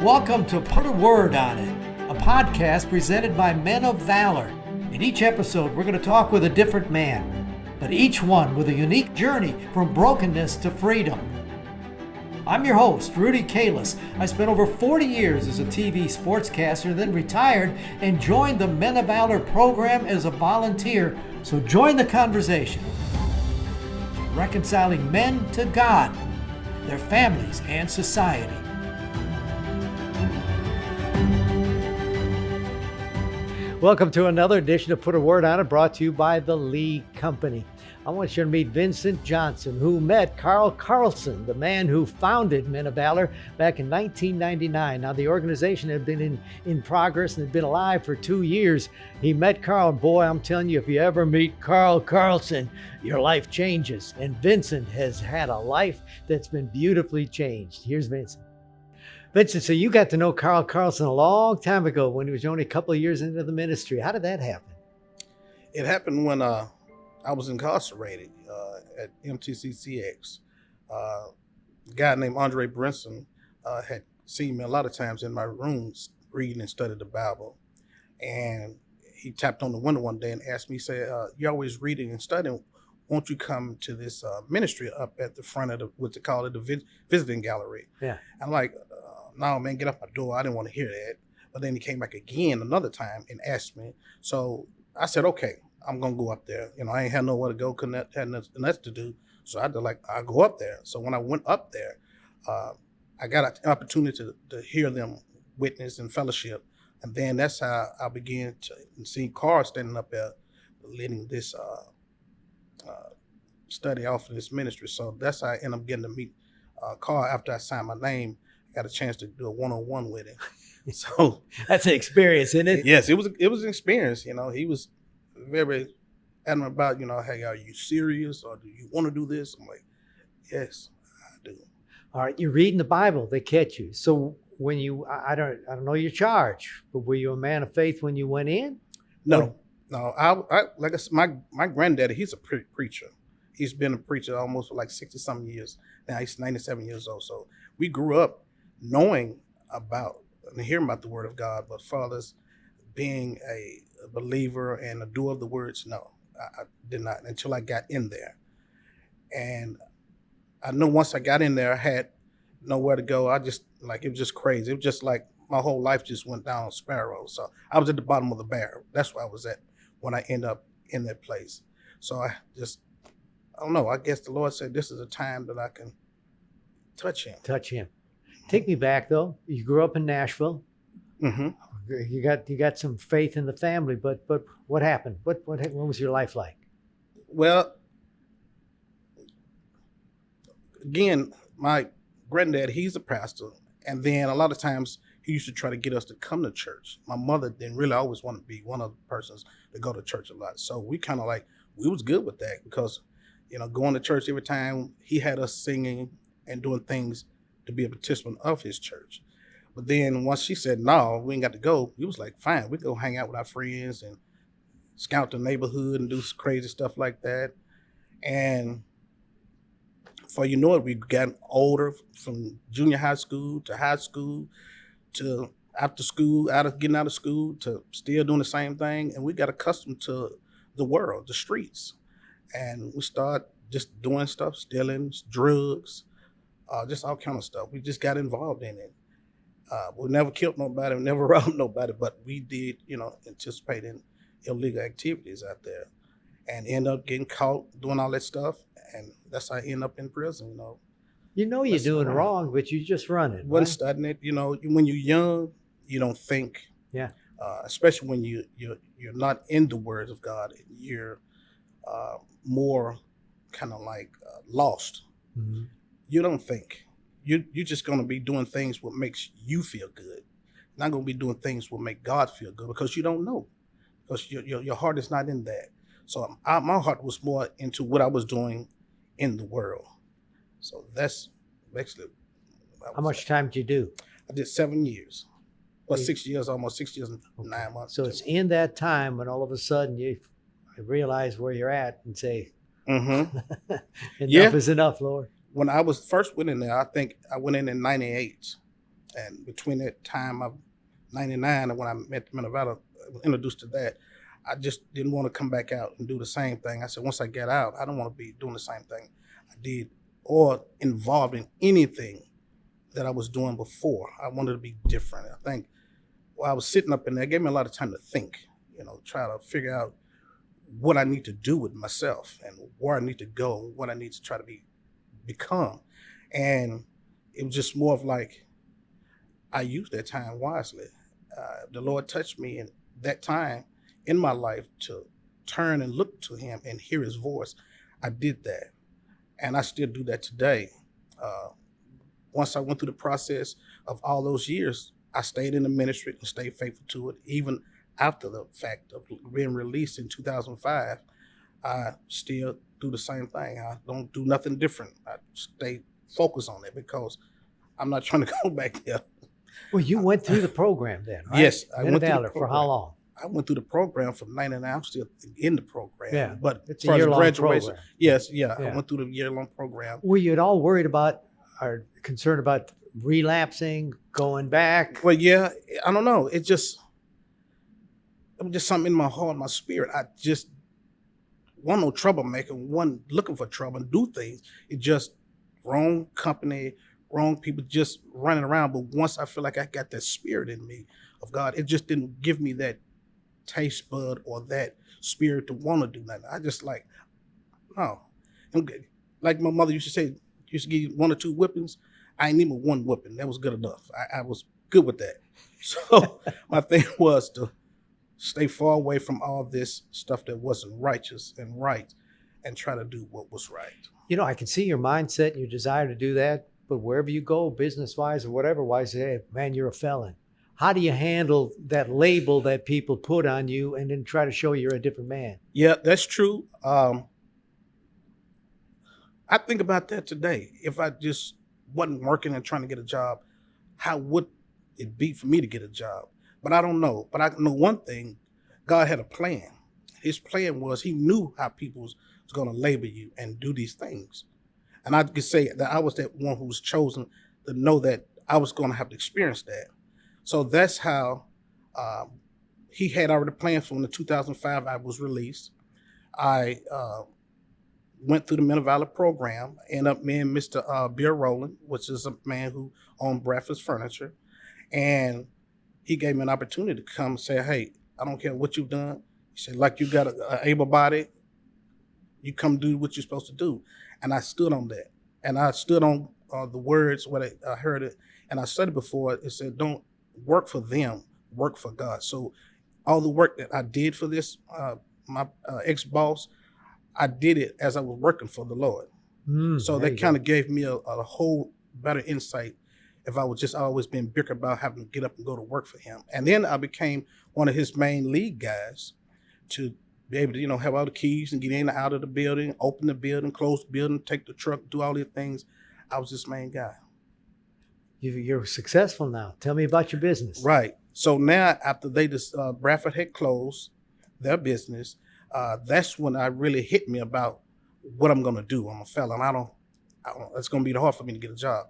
Welcome to Put a Word on It, a podcast presented by Men of Valor. In each episode, we're going to talk with a different man, but each one with a unique journey from brokenness to freedom. I'm your host, Rudy Kalis. I spent over 40 years as a TV sportscaster, then retired and joined the Men of Valor program as a volunteer. So join the conversation. Reconciling men to God, their families, and society. Welcome to another edition of Put a Word on It, brought to you by the Lee Company. I want you to meet Vincent Johnson, who met Carl Carlson, the man who founded Men of Valor back in 1999. Now, the organization had been in progress and had been alive for 2 years. He met Carl. Boy, I'm telling you, if you ever meet Carl Carlson, your life changes. And Vincent has had a life that's been beautifully changed. Here's Vincent. Vincent, so you got to know Carl Carlson a long time ago when he was only a couple of years into the ministry. How did that happen? It happened when I was incarcerated at MTCCX. A guy named Andre Brinson had seen me a lot of times in my rooms reading and studying the Bible. And he tapped on the window one day and asked me, you're always reading and studying. Won't you come to this ministry up at the front of what they call it, the visiting gallery? Yeah. I'm like, no, man, get off my door. I didn't want to hear that. But then he came back again another time and asked me. So I said, okay, I'm going to go up there. You know, I ain't had nowhere to go, had nothing else to do. So I go up there. So when I went up there, I got an opportunity to hear them witness and fellowship. And then that's how I began to see Carl standing up there leading this study off of this ministry. So that's how I ended up getting to meet Carl after I signed my name. Got a chance to do a one-on-one with him. So that's an experience, isn't it? Yes, it was an experience. You know, he was very adamant about, hey, are you serious or do you want to do this? I'm like, yes, I do. All right, you're reading the Bible, they catch you. So when I don't know your charge, but were you a man of faith when you went in? No. I like I said, my granddaddy, he's a preacher. He's been a preacher almost for like 60 something years. Now he's 97 years old. So we grew up knowing about and hearing about the word of God, but fathers being a believer and a doer of the words, no, I did not until I got in there. And I know once I got in there, I had nowhere to go. It was just crazy. It was just like my whole life just went down a spiral. So I was at the bottom of the barrel. That's where I was at when I ended up in that place. So I don't know. I guess the Lord said this is a time that I can touch him. Take me back though. You grew up in Nashville. Mm-hmm. You got some faith in the family, but what happened? What was your life like? Well, again, my granddad, he's a pastor, and then a lot of times he used to try to get us to come to church. My mother didn't really always want to be one of the persons to go to church a lot, so we kind of we was good with that because going to church every time he had us singing and doing things to be a participant of his church. But then once she said, no, we ain't got to go, he was like, fine, we go hang out with our friends and scout the neighborhood and do some crazy stuff like that. And before you know it, we got older from junior high school to high school to after school, getting out of school to still doing the same thing. And we got accustomed to the world, the streets. And we started just doing stuff, stealing, drugs, just all kind of stuff. We just got involved in it. We never killed nobody, we never robbed nobody, but we did, anticipate in illegal activities out there and end up getting caught doing all that stuff. And that's how I end up in prison, You're doing wrong, but you just run it. Wasn't studying it, when you're young, you don't think. Yeah. Especially when you're not in the words of God, you're more kind of lost. Mm-hmm. You don't think. You're just going to be doing things what makes you feel good. Not going to be doing things what make God feel good because you don't know. Because your heart is not in that. So my heart was more into what I was doing in the world. So that's basically. How much time did you do? I did 7 years. Well, 6 years, almost 6 years and 9 months. So it's in that time when all of a sudden you realize where you're at and say, mm-hmm. enough is enough, Lord. When I was first went in there, I think I went in 98. And between that time of 99 and when I met the men of Valor, was introduced to that, I just didn't want to come back out and do the same thing. I said, once I get out, I don't want to be doing the same thing I did or involved in anything that I was doing before. I wanted to be different. I think while I was sitting up in there, it gave me a lot of time to think, try to figure out what I need to do with myself and where I need to go and what I need to try to become. And it was just more of like, I used that time wisely. The Lord touched me in that time in my life to turn and look to him and hear his voice. I did that. And I still do that today. Once I went through the process of all those years, I stayed in the ministry and stayed faithful to it. Even after the fact of being released in 2005, I still do the same thing. I don't do nothing different. I stay focused on it because I'm not trying to go back there. Well, you went through the program then, right? Yes, I went through the Valor program. for how long? I went through the program from 99. I'm still in the program. Yeah, but it's as a year-long graduation, program. yes, Yeah. I went through the year-long program. Were you at all worried about or concerned about relapsing, going back? Well, yeah, I don't know. It was just something in my heart, my spirit. I just want no troublemaker, one looking for trouble and do things. It just wrong company, wrong people just running around. But once I feel like I got that spirit in me of God, it just didn't give me that taste bud or that spirit to want to do nothing. I just like, no. I'm good. Like my mother used to say, used to give 1 or 2 whippings. I ain't even 1 whipping. That was good enough. I was good with that. So my thing was to stay far away from all this stuff that wasn't righteous and right and try to do what was right. I can see your mindset and your desire to do that, but wherever you go, business-wise or whatever-wise, hey, man, you're a felon. How do you handle that label that people put on you and then try to show you're a different man? Yeah, that's true. I think about that today. If I just wasn't working and trying to get a job, how would it be for me to get a job? But I don't know. But I know one thing, God had a plan. His plan was he knew how people was going to label you and do these things. And I could say that I was that one who was chosen to know that I was going to have to experience that. So that's how he had already planned for when in 2005 I was released. I went through the Men of Valor program, ended up me and Mr. Bill Rowland, which is a man who owned Bradford's Furniture. And he gave me an opportunity to come and say, hey, I don't care what you've done. He said, like you got an able body, you come do what you're supposed to do. And I stood on that. And I stood on the words, what I heard it. And I said it before, it said, don't work for them, work for God. So all the work that I did for this, my ex-boss, I did it as I was working for the Lord. So that kind of gave me a whole better insight if I was just always being bitter about having to get up and go to work for him. And then I became one of his main lead guys to be able to, have all the keys and get in and out of the building, open the building, close the building, take the truck, do all these things. I was this main guy. You're successful now. Tell me about your business. Right. So now after Bradford had closed their business, that's when I really hit me about what I'm going to do. I'm a felon. I don't, it's going to be hard for me to get a job.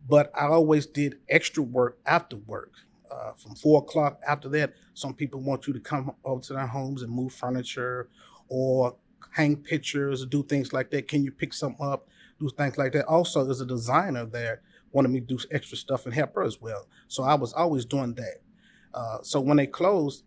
But I always did extra work after work. From 4 o'clock after that, some people want you to come over to their homes and move furniture or hang pictures or do things like that. Can you pick something up? Do things like that. Also, there's a designer there wanted me to do extra stuff and help her as well. So I was always doing that. So when they closed,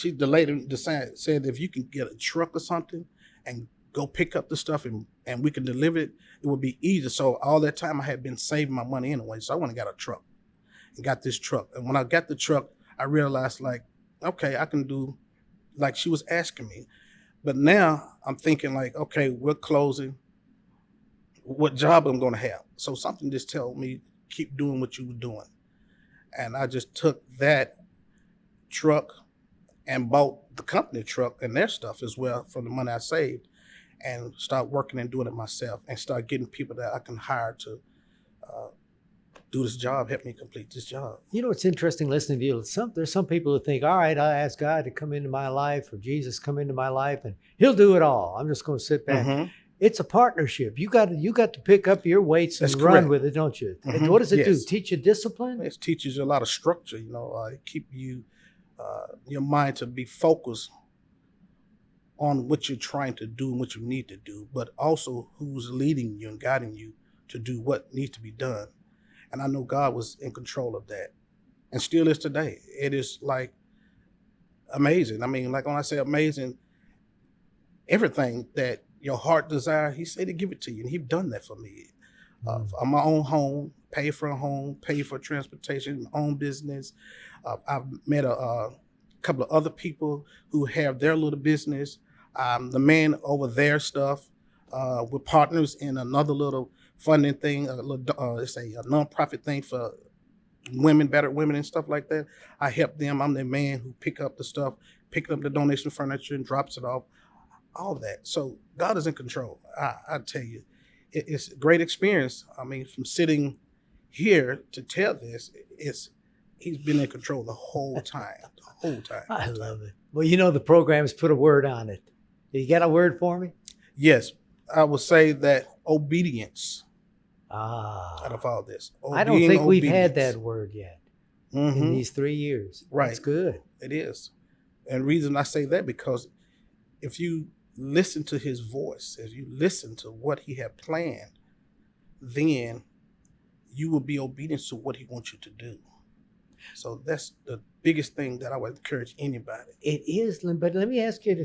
the lady said if you can get a truck or something and go pick up the stuff and we can deliver it, it would be easier. So all that time I had been saving my money anyway. So I went and got a truck and got this truck. And when I got the truck, I realized like, okay, I can do like she was asking me. But now I'm thinking like, okay, we're closing. What job I'm going to have? So something just told me, keep doing what you were doing. And I just took that truck and bought the company truck and their stuff as well from the money I saved and start working and doing it myself and start getting people that I can hire to do this job, help me complete this job. It's interesting listening to you. There's some people who think, all right, I ask God to come into my life or Jesus come into my life and he'll do it all. I'm just going to sit back. Mm-hmm. It's a partnership. You got to pick up your weights and That's run correct. with it, don't you? Mhm. And what does it do? Yes. Teach you discipline? It teaches you a lot of structure, keep you, your mind to be focused on what you're trying to do and what you need to do, but also who's leading you and guiding you to do what needs to be done. And I know God was in control of that and still is today. It is like amazing. I mean, like when I say amazing, everything that your heart desire, he said to give it to you. And he's done that for me. On my own home, pay for a home, pay for transportation, my own business. I've met a couple of other people who have their little business. The man over their stuff. We're partners in another little funding thing. It's a nonprofit thing for women, battered women and stuff like that. I help them. I'm the man who pick up the stuff, pick up the donation furniture and drops it off. All that. So God is in control. I tell you, it's a great experience. I mean, from sitting here to tell this, he's been in control the whole time. I love it. Well, the program's put a word on it. You got a word for me? Yes, I would say that obedience. Out of all this, I don't think we've had that word yet in these 3 years. Right, that's good. It is, and the reason I say that because if you listen to his voice, if you listen to what he had planned, then you will be obedient to what he wants you to do. So that's the biggest thing that I would encourage anybody. It is, but let me ask you,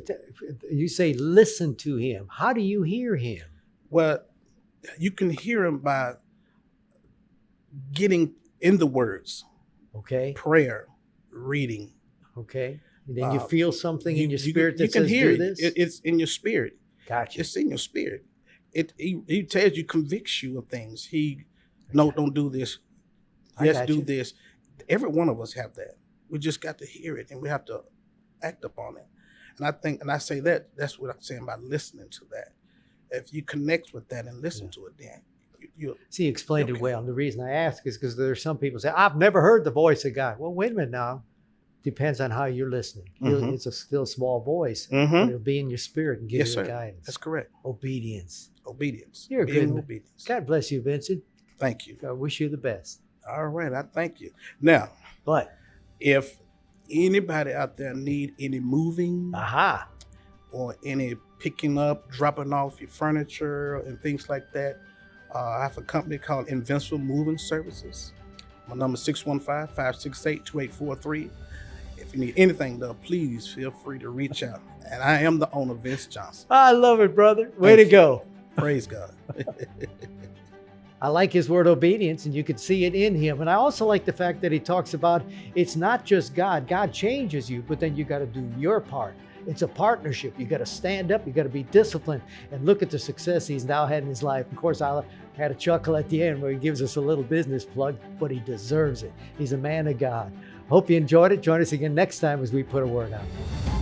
you say listen to him. How do you hear him? Well, you can hear him by getting in the words. Okay. Prayer, reading. Okay. And then you feel something in your spirit that you can says, hear do it. this? It's in your spirit. Gotcha. It's in your spirit. He tells you, convicts you of things. No, don't do this. Yes, do this. Every one of us have that. We just got to hear it and we have to act upon it. And I say that's what I'm saying by listening to that. If you connect with that and listen to it, then you see, you explained it well. And the reason I ask is because there's some people say, I've never heard the voice of God. Well, wait a minute now. Depends on how you're listening. It's a still small voice, but it'll be in your spirit and give you the guidance. That's correct. Obedience. Obedience. You're a good man. Obedience. God bless you, Vincent. Thank you. I wish you the best. All right, I thank you. Now, but if anybody out there need any moving or any picking up, dropping off your furniture and things like that, I have a company called Invincible Moving Services. My number is 615-568-2843. If you need anything, though, please feel free to reach out. And I am the owner, Vincent Johnson. I love it, brother. Way to go. Praise God. I like his word obedience, and you can see it in him. And I also like the fact that he talks about it's not just God. God changes you, but then you got to do your part. It's a partnership. You got to stand up. You got to be disciplined. And look at the success he's now had in his life. Of course, I had a chuckle at the end where he gives us a little business plug, but he deserves it. He's a man of God. Hope you enjoyed it. Join us again next time as we put a word out.